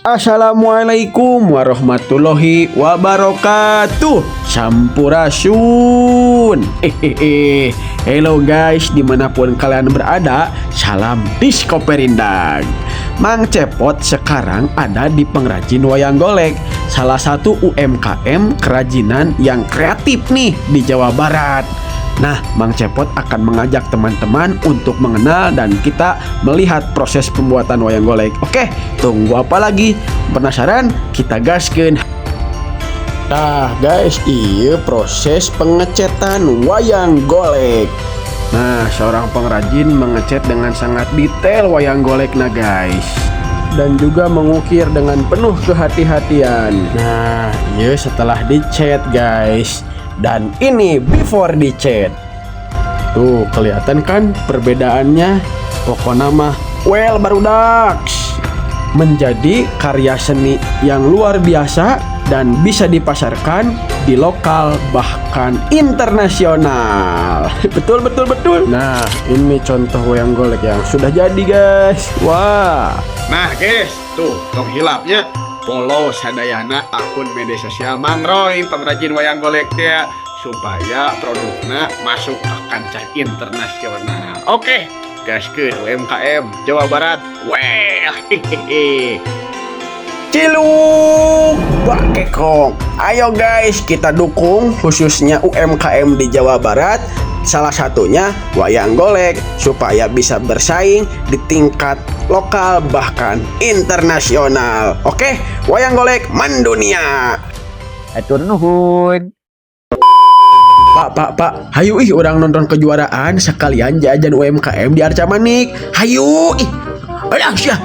Assalamualaikum warahmatullahi wabarakatuh. Sampurasun. Hello guys, dimanapun kalian berada, salam Diskoperindang. Mang Cepot sekarang ada di pengrajin wayang golek, salah satu UMKM kerajinan yang kreatif nih di Jawa Barat. Nah, Mang Cepot akan mengajak teman-teman untuk mengenal dan kita melihat proses pembuatan wayang golek. Oke, tunggu apa lagi? Penasaran? Kita gaskeun. Nah guys, iya proses pengecetan wayang golek. Nah, seorang pengrajin mengecat dengan sangat detail wayang golek nah guys, dan juga mengukir dengan penuh kehati-hatian. Nah, iya setelah dicat guys. Dan ini before dicat. Tuh, kelihatan kan perbedaannya? Pokoknya mah well barudaks. Menjadi karya seni yang luar biasa dan bisa dipasarkan di lokal bahkan internasional. Betul. Nah, ini contoh wayang golek yang sudah jadi guys. Wah. Nah guys, tuh tong hilapnya follow sadayana akun media sosial Mang Roy pengrajin wayang golek ya, supaya produknya masuk ke kancah internasional. Oke, gaskeun UMKM Jawa Barat. Well, Ciluk bakekong. Ayo guys, kita dukung khususnya UMKM di Jawa Barat, salah satunya wayang golek, supaya bisa bersaing di tingkat lokal bahkan internasional. Oke, wayang golek mendunia. Atur nuhun. Pak, hayu ih orang nonton kejuaraan sekalian jajan UMKM di Arca Manik. Hayu ih. Alah syah.